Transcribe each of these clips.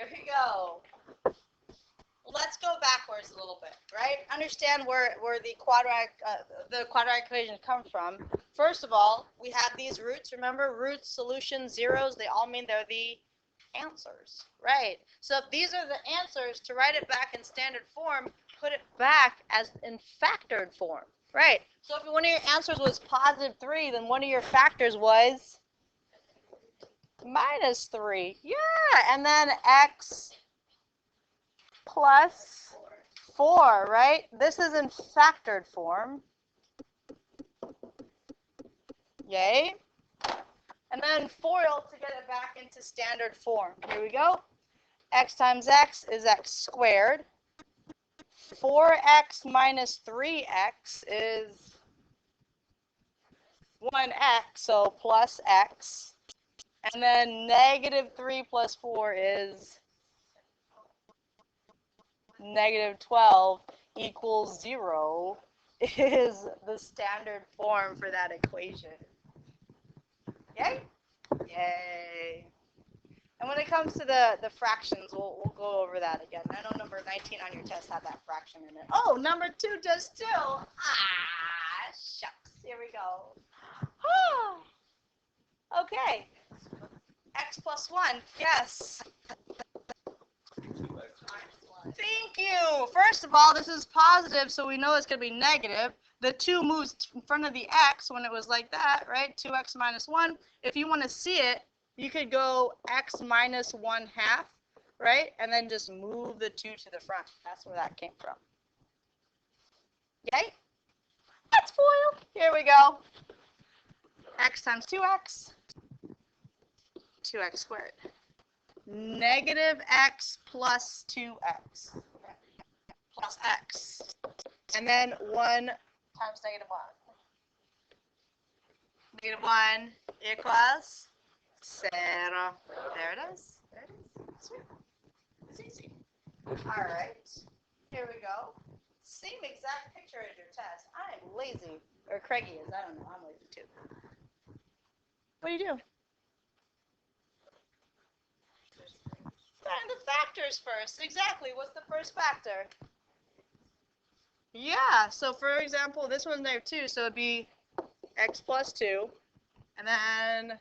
Here we go. Let's go backwards a little bit, right? Understand where the quadratic equation comes from. First of all, we have these roots. Remember, roots, solutions, zeros, they all mean they're the answers, right? So if these are the answers, to write it back in standard form, put it back as in factored form, right? So if one of your answers was positive 3, then one of your factors was minus 3. Yeah, and then x plus 4, right? This is in factored form. Yay. And then FOIL to get it back into standard form. Here we go. X times x is x squared. 4x minus 3x is 1x, so plus x. And then negative 3 plus 4 is negative 12 equals 0 is the standard form for that equation. Yay? Yay. And when it comes to the fractions, we'll go over that again. I know number 19 on your test had that fraction in it. Oh, number 2 does too. Ah, shucks. Here we go. Okay. X plus 1. Yes. Thank you. First of all, this is positive, so we know it's going to be negative. The 2 moves in front of the x when it was like that, right? 2x minus 1. If you want to see it, you could go x minus 1/2, right? And then just move the 2 to the front. That's where that came from. Yay? That's FOIL. Here we go. X times 2x, 2x squared. Negative x plus 2x plus x. And then 1 times negative 1. Negative 1 equals 0. There it is. There it is. Sweet. It's easy. All right. Here we go. Same exact picture as your test. I'm lazy. Or Craigie is. I don't know. I'm lazy too. What do you do? Find the factors first. Exactly. What's the first factor? Yeah. So for example, this one's negative 2, so it'd be x plus 2, and then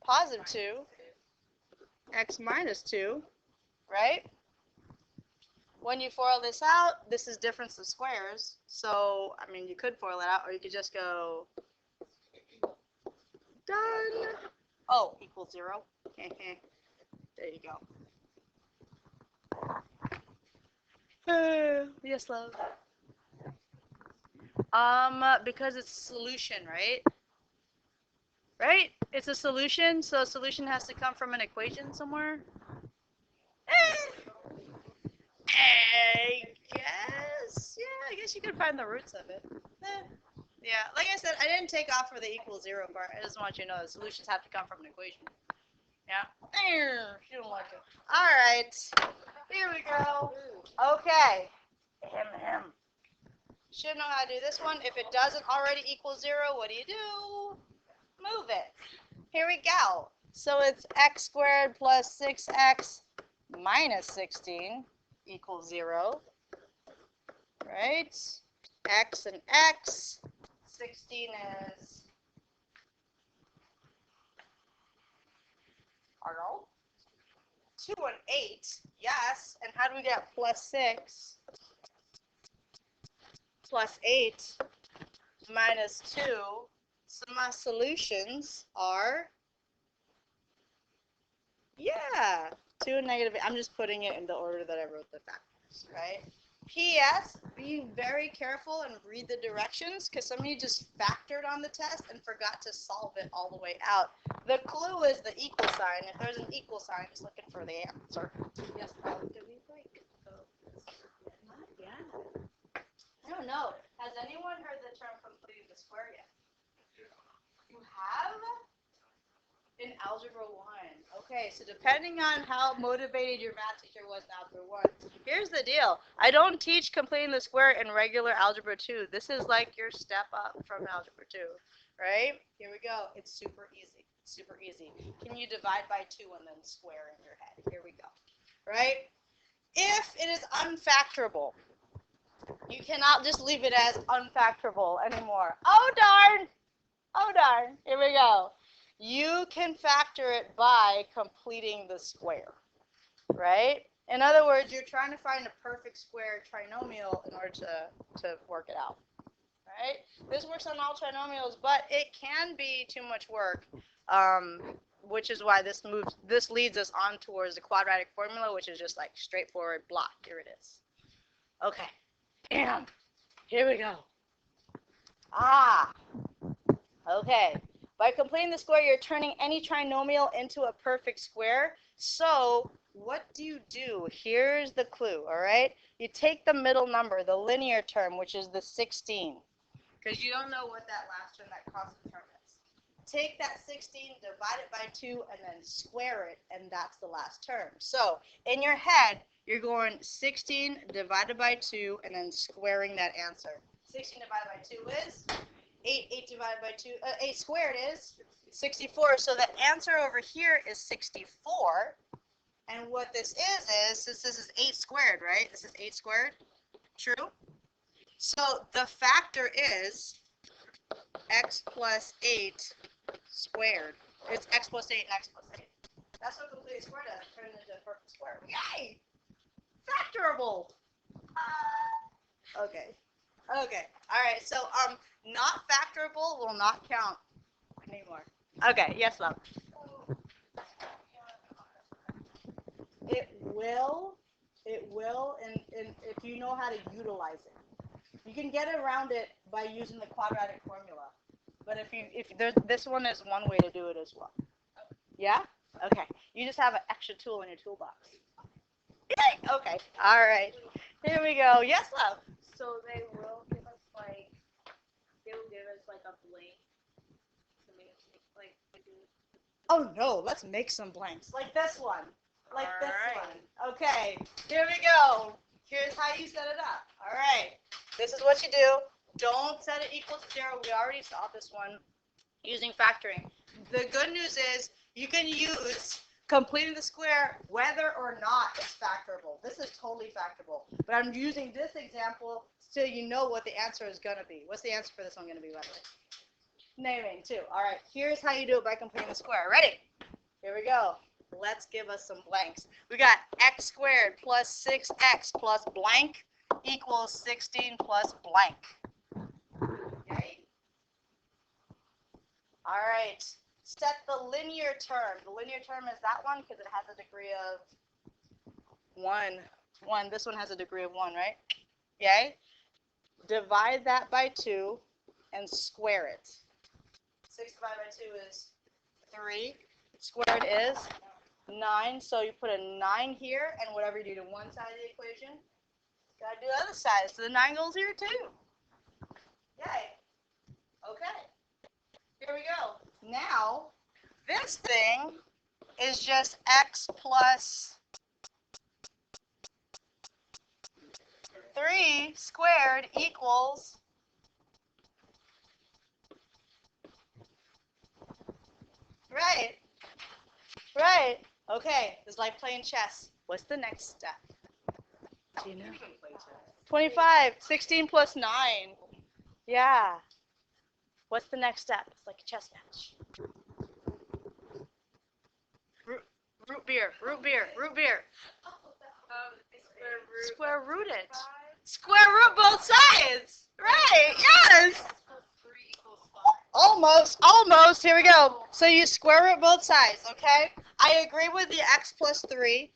positive 2, x minus 2, right? When you FOIL this out, this is difference of squares. So, I mean, you could FOIL it out, or you could just go done. Oh, equals 0. There you go. Yes, love. Because it's solution, right? Right? It's a solution, so a solution has to come from an equation somewhere. I guess. Yeah, I guess you could find the roots of it. Yeah, like I said, I didn't take off for the equal 0 part. I just want you to know the solutions have to come from an equation. Yeah. You don't like it. All right. Here we go. Okay. Should know how to do this one. If it doesn't already equal 0, what do? Move it. Here we go. So it's x squared plus 6x minus 16 equals 0. Right? X and x. 16 is 2 and 8. Yes. And how do we get plus 6? Plus 8 minus 2. So my solutions are, yeah, 2 and negative 8. I'm just putting it in the order that I wrote the factors, right? P.S. Be very careful and read the directions, because some of you just factored on the test and forgot to solve it all the way out. The clue is the equal sign. If there's an equal sign, just looking for the answer. Yes, I'll give you a break. Not yet. I don't know. Has anyone heard the term completing the square yet? You have? In Algebra 1. Okay, so depending on how motivated your math teacher was in Algebra 1, here's the deal. I don't teach completing the square in regular Algebra 2. This is like your step up from Algebra 2, right? Here we go. It's super easy. Super easy. Can you divide by 2 and then square in your head? Here we go. Right? If it is unfactorable, you cannot just leave it as unfactorable anymore. Oh, darn. Oh, darn. Here we go. You can factor it by completing the square, right? In other words, you're trying to find a perfect square trinomial in order to work it out, right? This works on all trinomials, but it can be too much work, which is why this leads us on towards the quadratic formula, which is just like straightforward block. Here it is. Okay. Bam. Here we go. Ah. Okay. By completing the square, you're turning any trinomial into a perfect square. So what do? Here's the clue, all right? You take the middle number, the linear term, which is the 16, because you don't know what that last term, that constant term is. Take that 16, divide it by 2, and then square it, and that's the last term. So in your head, you're going 16 divided by 2, and then squaring that answer. 16 divided by 2 is 8 divided by 2, 8 squared is 64. So the answer over here is 64. And what this is, since this is 8 squared, right? This is 8 squared. True? So the factor is x plus 8 squared. It's x plus 8 and x plus 8. That's what completed square does. Turn it into a perfect square. Yay! Factorable! Okay. Okay. All right. So, not factorable will not count anymore. Okay. Yes, love. It will, and if you know how to utilize it. You can get around it by using the quadratic formula. But this one is one way to do it as well. Yeah? Okay. You just have an extra tool in your toolbox. Yay! Okay. All right. Here we go. Yes, love. So they will give us like a blank to make like. Oh no, let's make some blanks. Like this one. Like this one. Okay. Here we go. Here's how you set it up. All right. This is what you do. Don't set it equal to 0. We already saw this one using factoring. The good news is you can use completing the square whether or not it's factorable. This is totally factorable. But I'm using this example so you know what the answer is going to be. What's the answer for this one going to be, by the way? Naming, too. All right. Here's how you do it by completing the square. Ready? Here we go. Let's give us some blanks. We got x squared plus 6x plus blank equals 16 plus blank. Okay? All right. Set the linear term. The linear term is that one because it has a degree of 1. This one has a degree of 1, right? Yay? Divide that by 2 and square it. 6 divided by 2 is 3. Squared is 9. So you put a 9 here, and whatever you do to one side of the equation, you got to do the other side. So the 9 goes here too. Yay. Okay. Here we go. Now, this thing is just x plus 3 squared equals right. Right. Okay. It's like playing chess. What's the next step? Do you know? 25. 16 plus 9. Yeah. What's the next step? It's like a chess match. Root beer. Square root it. Square root both sides. Right. Yes. Almost. Here we go. So you square root both sides, okay? I agree with the x plus 3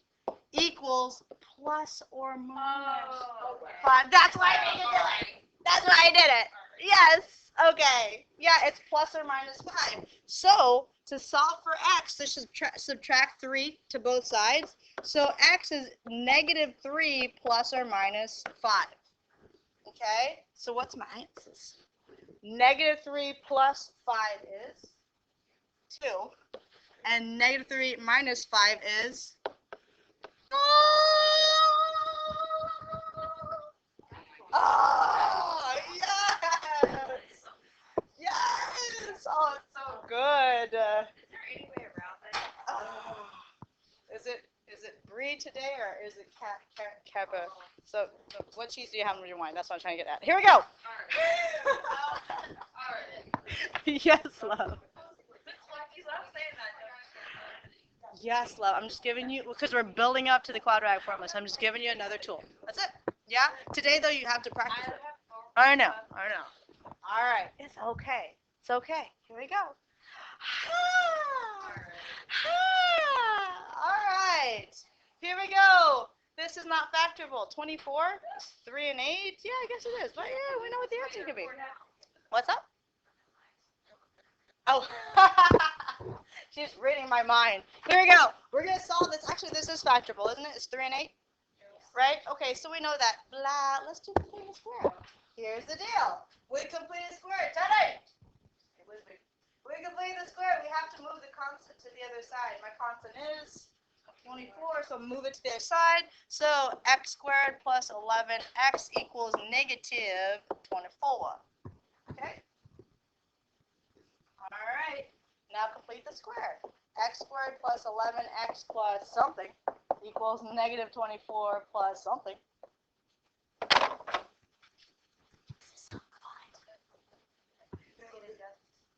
equals plus or minus 5. That's why I did it. That's why I did it. Yes. Okay. Yeah, it's plus or minus 5. So to solve for x, let's just subtract 3 to both sides. So x is negative 3 plus or minus 5. Okay? So what's my answers? Negative 3 plus 5 is 2. And negative 3 minus 5 is... Oh, yes! Yes! Oh, it's so good. read today, or is it Keba? So, what cheese do you have in your wine? That's what I'm trying to get at. Here we go. Yes, love. Yes, love. I'm just giving you, because we're building up to the quadratic formula, so I'm just giving you another tool. That's it. Yeah? Today, though, you have to practice it. I know. All right. It's okay. It's okay. Here we go. All right. Here we go. This is not factorable. 24, 3 and 8. Yeah, I guess it is. But yeah, we know what the answer could be. What's up? Oh. She's reading my mind. Here we go. We're going to solve this. Actually, this is factorable, isn't it? It's 3 and 8. Right? Okay, so we know that. Blah. Let's do complete the square. Here's the deal. We complete the square. Today. We complete the square. We have to move the constant to the other side. My constant is 24, so move it to the other side. So x squared plus 11x equals negative 24. Okay? All right. Now complete the square. X squared plus 11x plus something equals negative 24 plus something.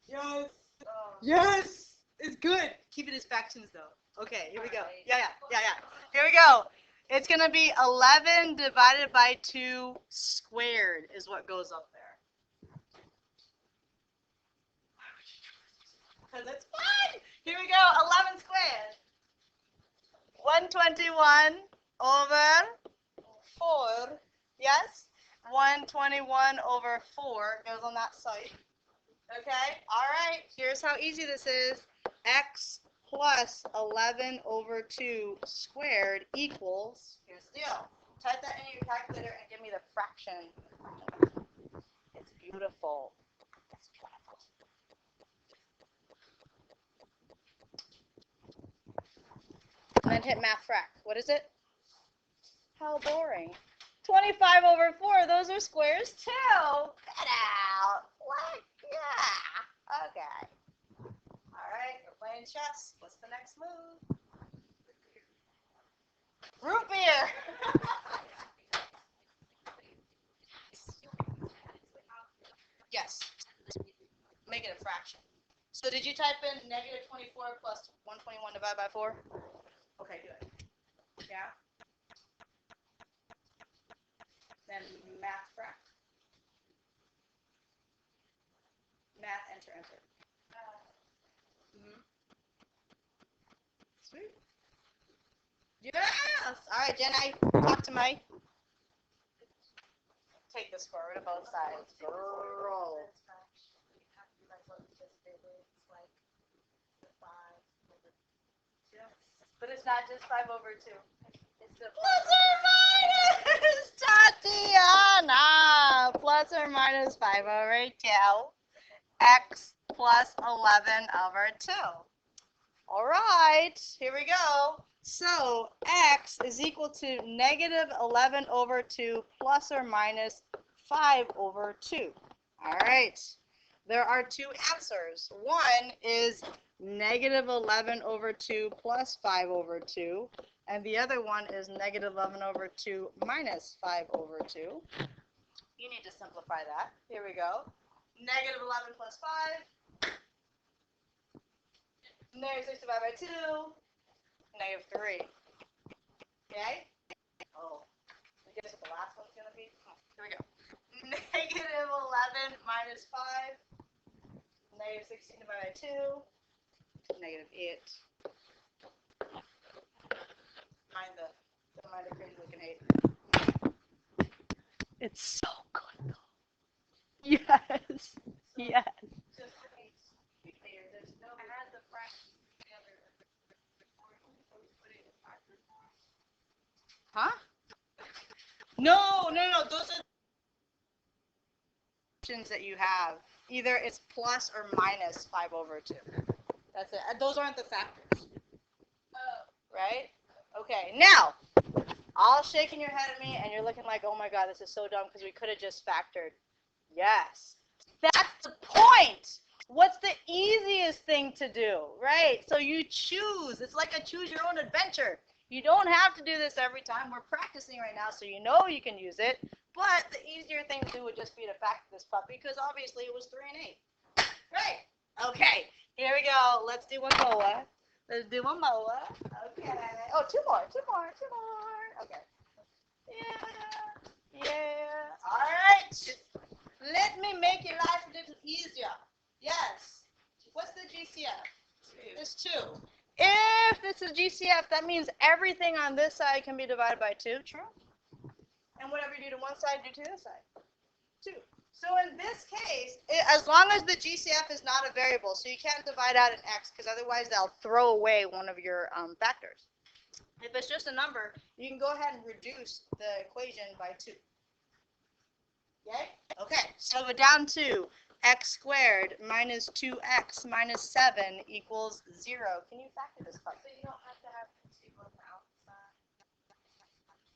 Yes. Yes. It's good. Keep it as fractions though. Okay, here we go. Yeah. Here we go. It's going to be 11 divided by 2 squared is what goes up there. Because it's fun. Here we go. 11 squared. 121 over 4. Yes? 121 over 4 goes on that side. Okay? All right. Here's how easy this is. X plus 11 over 2 squared equals, here's the deal. Type that in your calculator and give me the fraction. It's beautiful. It's beautiful. And then hit math frac. What is it? How boring. 25 over 4, those are squares too. Get out. What? Yeah. Okay. All right, we're playing chess. What's the next move? Root beer. Yes. Make it a fraction. So did you type in negative 24 plus 121 divided by 4? Okay, good. Yeah. Then math frac. Math, enter. Sweet. Yes! All right, Jenna, talk to me. Take the square root of both sides. Girl. But it's not just 5 over 2. It's the plus or minus, Tatiana. Plus or minus 5 over 2. X plus 11 over 2. All right, here we go. So x is equal to negative 11 over 2 plus or minus 5 over 2. All right, there are 2 answers. One is negative 11 over 2 plus 5 over 2. And the other one is negative 11 over 2 minus 5 over 2. You need to simplify that. Here we go. Negative 11 plus 5. Negative 6 divided by 2. Negative 3. Okay? Oh. Guess what the last one's going to be? Oh, here we go. Negative 11 minus 5. Negative 16 divided by 2. Negative 8. Don't mind the crazy looking 8. It's so good though. Yes. Yes. Huh? No. Those are options that you have. Either it's plus or minus 5 over 2. That's it. Those aren't the factors. Right? Okay. Now, all shaking your head at me, and you're looking like, oh my God, this is so dumb because we could have just factored. Yes. That's the point. What's the easiest thing to do, right? So you choose. It's like a choose your own adventure. You don't have to do this every time. We're practicing right now, so you know you can use it. But the easier thing to do would just be to factor this puppy, because obviously it was 3 and 8. Great. Okay, here we go. Let's do one more. Let's do one more. Okay. Oh, two more. Okay. Yeah. All right. Let me make your life a little easier. Yes. What's the GCF? It's 2. If this is GCF, that means everything on this side can be divided by 2. True. And whatever you do to one side, do to this side. 2. So in this case, as long as the GCF is not a variable, so you can't divide out an x, because otherwise they'll throw away one of your factors. If it's just a number, you can go ahead and reduce the equation by 2. Yay? Okay, so we're down to x squared minus 2x minus 7 equals 0. Can you factor this puppy? So you don't have to have 2 on the outside.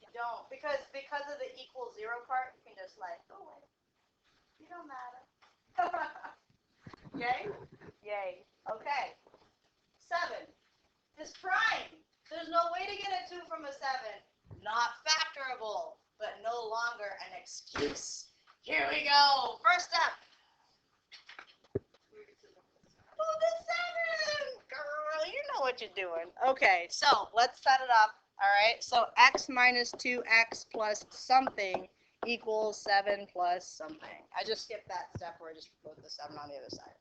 You don't, because of the equal 0 part, you can just like, go away. You don't matter. Yay? Yay. Okay. 7 is prime. There's no way to get a 2 from a 7. Not factorable, but no longer an excuse. Here we go. First step. Oh, the 7! Girl, you know what you're doing. Okay, so let's set it up. All right, so x minus 2x plus something equals 7 plus something. I just skipped that step where I just wrote the 7 on the other side.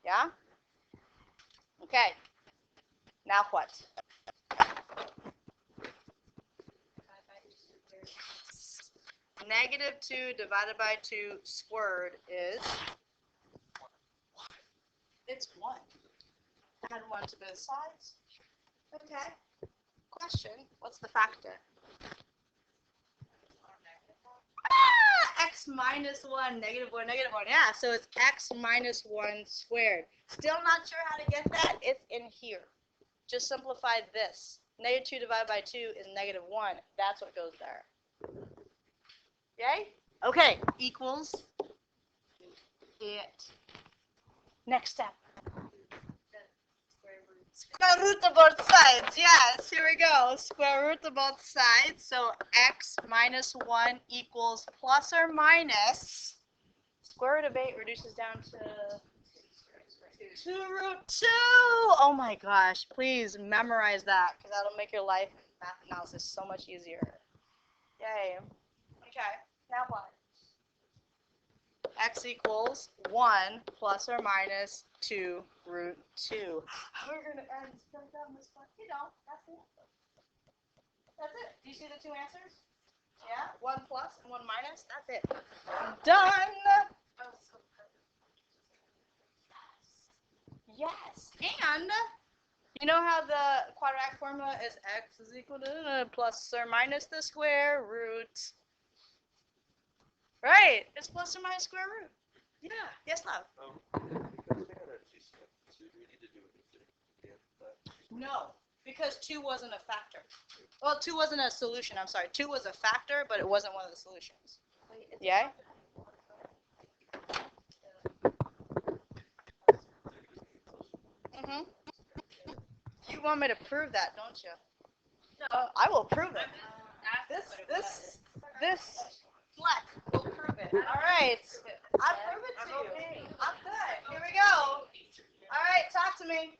Yeah? Okay. Now what? Negative 2 divided by 2 squared is? It's 1. Add 1 to both sides. Okay. Question, what's the factor? X minus 1, negative 1, negative 1. Yeah, so it's x minus 1 squared. Still not sure how to get that? It's in here. Just simplify this. Negative 2 divided by 2 is negative 1. That's what goes there. Yay? Okay, equals it. Next step. Square root of both sides. Yes, here we go. Square root of both sides. So x minus 1 equals plus or minus. Square root of 8 reduces down to 2 root 2. Oh my gosh. Please memorize that, because that'll make your life math analysis so much easier. Yay. Okay. Now what? X equals 1 plus or minus 2 root 2. We're going to end down this one. You know, that's it. That's it. Do you see the 2 answers? Yeah? 1 plus and 1 minus. That's it. Done. Yes. And you know how the quadratic formula is x is equal to plus or minus the square root. Right. It's plus or minus square root. Yeah. Yes, love. No, because 2 wasn't a factor. Well, 2 wasn't a solution. I'm sorry. 2 was a factor, but it wasn't one of the solutions. Yay? Mhm. You want me to prove that, don't you? No. I will prove it. This This fleck will prove it. All right. I'll prove it to you. okay. I'm good. Here we go. All right, talk to me.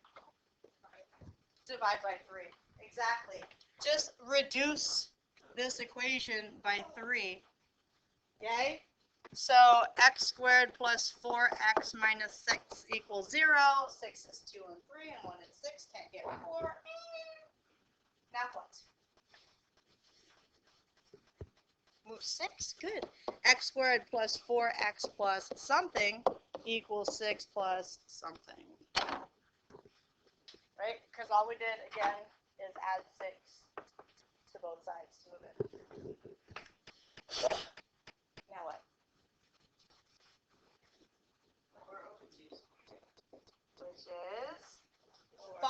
Divide by 3. Exactly. Just reduce this equation by 3. Yay? So x squared plus 4x minus 6 equals 0. 6 is 2 and 3, and 1 is 6. Can't get 4. Now what? Move 6. Good. X squared plus 4x plus something equals 6 plus something. Right? Because all we did, again, is add 6 to both sides to move it. Now what? Which is 4.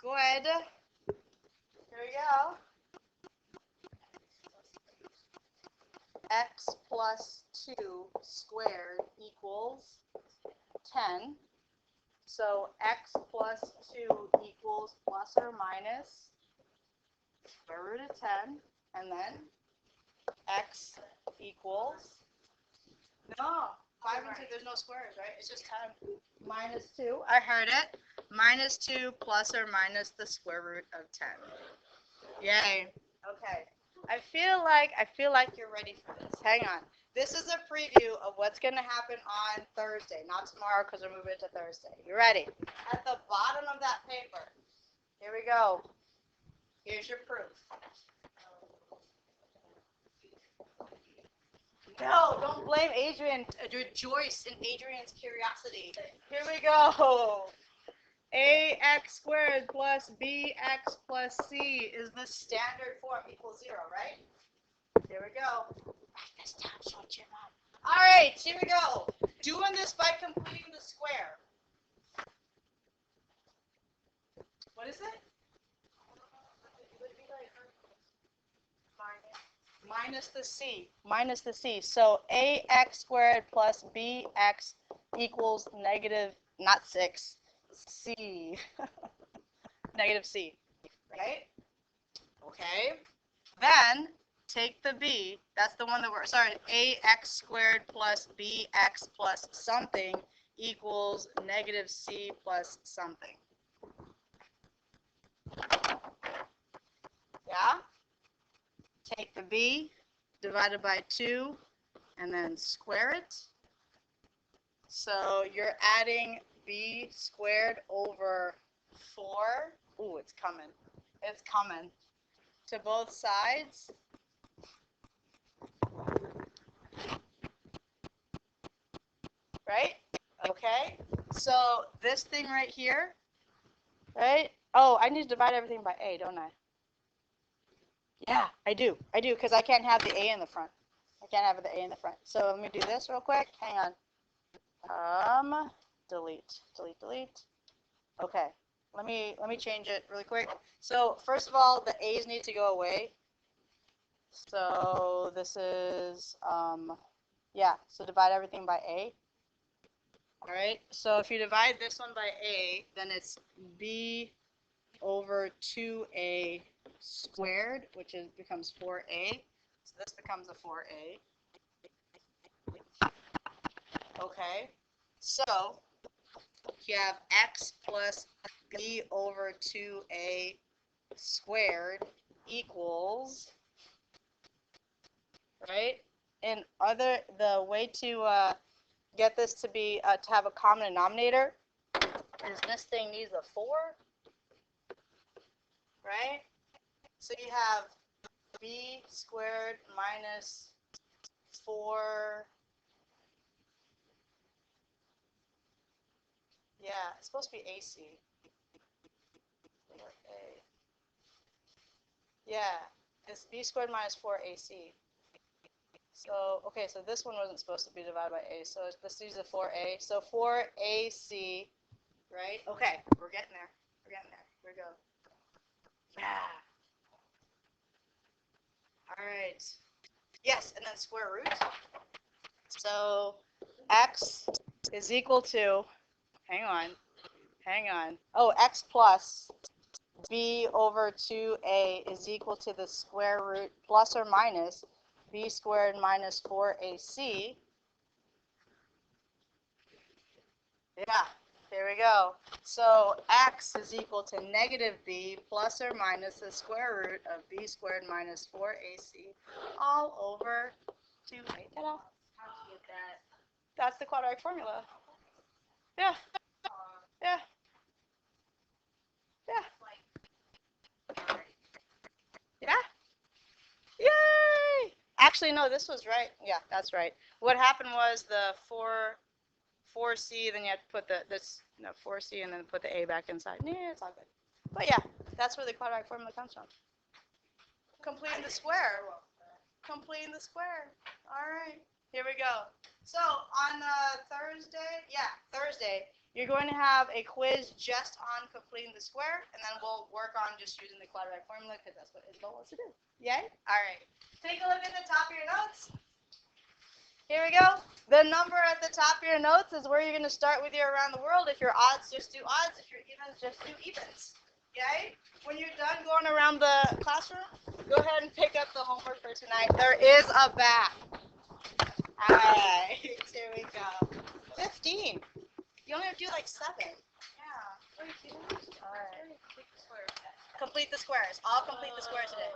Good. Here we go. X plus 2 squared equals 10. So x plus 2 equals plus plus or minus square root of 10, and then x equals, no, 5 and 2, there's no squares, right? It's just 10 minus 2. I heard it. Minus 2 plus or minus the square root of 10. Yay. Okay. I feel like you're ready for this. Hang on. This is a preview of what's going to happen on Thursday, not tomorrow because we're moving it to Thursday. You ready? At the bottom of that paper, here we go. Here's your proof. No, don't blame Adrian. Rejoice in Adrian's curiosity. Here we go. Ax squared plus bx plus c is the standard form equals 0, right? Here we go. Write this down, show it to your mom. All right, here we go. Doing this by completing the square. What is it? Minus the c. Minus the c. So ax squared plus bx equals negative, not 6, c. Negative c. Right? Okay. Then take the b. That's the one that we're, sorry, ax squared plus bx plus something equals negative c plus something. Yeah? Take the b divided by 2 and then square it. So you're adding b squared over 4. Ooh, it's coming. It's coming. To both sides. Right? Okay. So this thing right here, right? Oh, I need to divide everything by a, don't I? Yeah, I do, because I can't have the a in the front. I can't have the a in the front. So let me do this real quick. Hang on. Delete. Okay. Let me change it really quick. So first of all, the a's need to go away. So this is yeah. So divide everything by a. All right. So if you divide this one by a, then it's b over 2a squared, which becomes 4a. So this becomes a 4a. Okay. So you have x plus b over 2a squared equals, right? And the way to get this to be to have a common denominator is this thing needs a 4, right? So you have b squared minus 4. Yeah, it's supposed to be AC. 4a. Yeah, it's b squared minus 4ac. So, okay, so this one wasn't supposed to be divided by a, so this is a 4a. So 4ac, right? Okay, we're getting there. Here we go. Yeah. All right. Yes, and then square root. So x is equal to, hang on. Oh, x plus b over 2a is equal to the square root plus or minus b squared minus 4ac. Yeah, here we go. So x is equal to negative b plus or minus the square root of b squared minus 4ac all over 2a. Ta-da. How'd you get that? That's the quadratic formula. Yeah, yeah, yeah. Yeah. Yay! Actually, no, this was right. Yeah, that's right. What happened was the 4c, then you have to put this 4c and then put the a back inside. Yeah, it's all good. But yeah, that's where the quadratic formula comes from. Completing the square. Completing the square. All right, here we go. So on Thursday, you're going to have a quiz just on completing the square, and then we'll work on just using the quadratic formula because that's what Isabel wants to do. Yay? All right. Take a look at the top of your notes. Here we go. The number at the top of your notes is where you're going to start with your around the world. If you're odds, just do odds. If you're evens, just do evens. Okay? When you're done going around the classroom, go ahead and pick up the homework for tonight. There is a bath. Alright, here we go. 15. You only have to do like 7. Yeah. Alright. Complete the squares. I'll complete the squares today.